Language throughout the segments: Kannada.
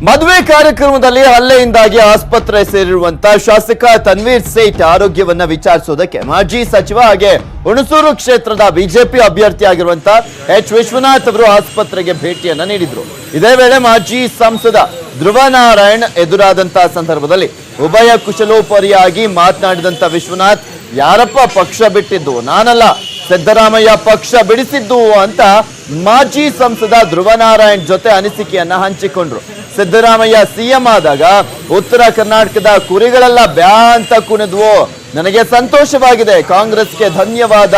ಮದುವೆ ಕಾರ್ಯಕ್ರಮದಲ್ಲಿ ಹಲ್ಲೆಯಿಂದಾಗಿ ಆಸ್ಪತ್ರೆ ಸೇರಿರುವಂತ ಶಾಸಕ ತನ್ವೀರ್ ಸೇಠ್ ಆರೋಗ್ಯವನ್ನ ವಿಚಾರಿಸೋದಕ್ಕೆ ಮಾಜಿ ಸಚಿವ ಹಾಗೆ ಹುಣಸೂರು ಕ್ಷೇತ್ರದ ಬಿಜೆಪಿ ಅಭ್ಯರ್ಥಿಯಾಗಿರುವಂತ ಎಚ್ ವಿಶ್ವನಾಥ್ ಅವರು ಆಸ್ಪತ್ರೆಗೆ ಭೇಟಿಯನ್ನ ನೀಡಿದ್ರು. ಇದೇ ವೇಳೆ ಮಾಜಿ ಸಂಸದ ಧ್ರುವ ನಾರಾಯಣ್ ಎದುರಾದಂತಹ ಸಂದರ್ಭದಲ್ಲಿ ಉಭಯ ಕುಶಲೋಪರಿಯಾಗಿ ಮಾತನಾಡಿದಂತ ವಿಶ್ವನಾಥ್, ಯಾರಪ್ಪ ಪಕ್ಷ ಬಿಟ್ಟಿದ್ದು? ನಾನಲ್ಲ, ಸಿದ್ದರಾಮಯ್ಯ ಪಕ್ಷ ಬಿಡಿಸಿದ್ದು ಅಂತ ಮಾಜಿ ಸಂಸದ ಧ್ರುವ ನಾರಾಯಣ್ ಜೊತೆ ಅನಿಸಿಕೆಯನ್ನ ಹಂಚಿಕೊಂಡ್ರು. ಸಿದ್ದರಾಮಯ್ಯ ಸಿಎಂ ಆದಾಗ ಉತ್ತರ ಕರ್ನಾಟಕದ ಕುರಿಗಳೆಲ್ಲ ಬ್ಯಾ ಅಂತ ಕುಣಿದ್ವು, ನನಗೆ ಸಂತೋಷವಾಗಿದೆ, ಕಾಂಗ್ರೆಸ್ಗೆ ಧನ್ಯವಾದ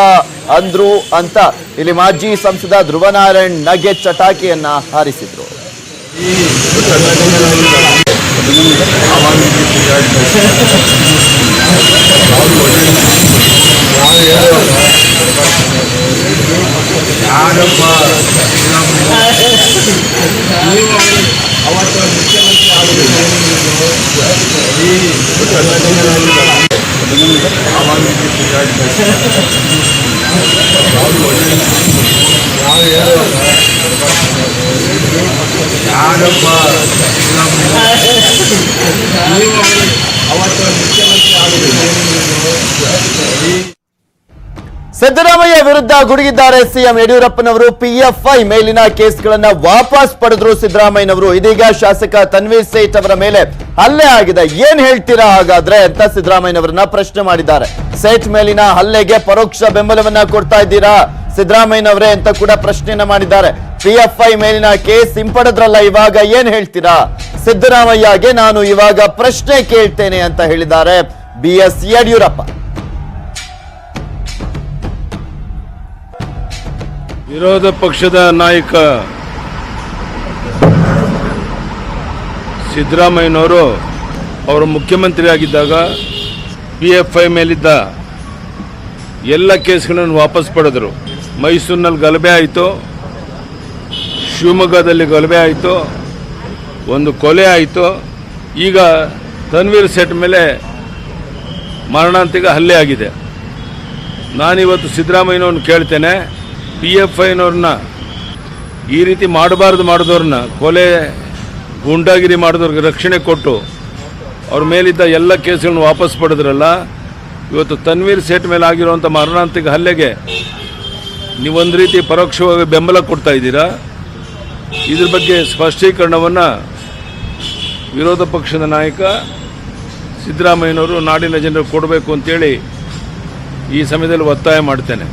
ಅಂದ್ರು ಅಂತ ಇಲ್ಲಿ ಮಾಜಿ ಸಂಸದ ಧ್ರುವ ನಾರಾಯಣ್ ನಗೆ ಚಟಾಕಿಯನ್ನ ಹಾರಿಸಿದ್ರು. ಸಿದ್ದರಾಮಯ್ಯ ವಿರುದ್ಧ ಗುಡುಗಿದ್ದಾರೆ ಸಿಎಂ ಯಡಿಯೂರಪ್ಪನವರು. ಪಿಎಫ್ಐ ಮೇಲಿನ ಕೇಸ್ಗಳನ್ನ ವಾಪಸ್ ಪಡೆದ್ರು ಸಿದ್ದರಾಮಯ್ಯನವರು. ಇದೀಗ ಶಾಸಕ ತನ್ವೀರ್ ಸೇಠ್ ಅವರ ಮೇಲೆ ಹಲ್ಲೆ ಆಗಿದೆ, ಏನ್ ಹೇಳ್ತೀರಾ ಹಾಗಾದ್ರೆ ಅಂತ ಸಿದ್ದರಾಮಯ್ಯನವರನ್ನ ಪ್ರಶ್ನೆ ಮಾಡಿದ್ದಾರೆ. ಸೇಠ್ ಮೇಲಿನ ಹಲ್ಲೆಗೆ ಪರೋಕ್ಷ ಬೆಂಬಲವನ್ನ ಕೊಡ್ತಾ ಇದ್ದೀರಾ ಸಿದ್ದರಾಮಯ್ಯನವರೇ ಅಂತ ಕೂಡ ಪ್ರಶ್ನೆಯನ್ನ ಮಾಡಿದ್ದಾರೆ. ಪಿಎಫ್ಐ ಮೇಲಿನ ಕೇಸ್ ಹಿಂಪಡೆದ್ರಲ್ಲ, ಇವಾಗ ಏನ್ ಹೇಳ್ತೀರಾ? ಸಿದ್ದರಾಮಯ್ಯಗೆ ನಾನು ಇವಾಗ ಪ್ರಶ್ನೆ ಕೇಳ್ತೇನೆ ಅಂತ ಹೇಳಿದ್ದಾರೆ ಬಿಎಸ್ ಯಡಿಯೂರಪ್ಪ. ವಿರೋಧ ಪಕ್ಷದ ನಾಯಕ ಸಿದ್ದರಾಮಯ್ಯನವರು ಅವರು ಮುಖ್ಯಮಂತ್ರಿ ಆಗಿದ್ದಾಗ ಪಿಎಫ್ಐ ಮೇಲಿದ್ದ ಎಲ್ಲ ಕೇಸ್ಗಳನ್ನು ವಾಪಸ್ ಪಡೆದರು. ಮೈಸೂರಿನಲ್ಲಿ ಗಲಭೆ ಆಯಿತು, ಶಿವಮೊಗ್ಗದಲ್ಲಿ ಗಲಭೆ ಆಯಿತು, ಒಂದು ಕೊಲೆ ಆಯಿತು, ಈಗ ತನ್ವೀರ್ ಸೇಠ್ ಮೇಲೆ ಮರಣಾಂತಿಕ ಹಲ್ಲೆ ಆಗಿದೆ. ನಾನಿವತ್ತು ಸಿದ್ದರಾಮಯ್ಯನವ್ರನ್ನ ಕೇಳ್ತೇನೆ, ಪಿಎಫ್ಐನವ್ರನ್ನ ಈ ರೀತಿ ಮಾಡಿದವ್ರನ್ನ, ಕೊಲೆ ಗೂಂಡಾಗಿರಿ ಮಾಡಿದವ್ರಿಗೆ ರಕ್ಷಣೆ ಕೊಟ್ಟು ಅವ್ರ ಮೇಲಿದ್ದ ಎಲ್ಲ ಕೇಸ್ಗಳನ್ನು ವಾಪಸ್ ಪಡೆದ್ರಲ್ಲ, ಇವತ್ತು ತನ್ವೀರ್ ಸೇಠ್ ಮೇಲೆ ಆಗಿರುವಂಥ ಮರಣಾಂತಿಕ ಹಲ್ಲೆಗೆ ನೀವೊಂದು ರೀತಿ ಪರೋಕ್ಷವಾಗಿ ಬೆಂಬಲ ಕೊಡ್ತಾ ಇದ್ದೀರಾ. ಇದ್ರ ಬಗ್ಗೆ ಸ್ಪಷ್ಟೀಕರಣವನ್ನು ವಿರೋಧ ಪಕ್ಷದ ನಾಯಕ ಸಿದ್ದರಾಮಯ್ಯನವರು ನಾಡಿನ ಜನರಿಗೆ ಕೊಡಬೇಕು ಅಂತೇಳಿ ಈ ಸಮಯದಲ್ಲಿ ಒತ್ತಾಯ ಮಾಡ್ತೇನೆ.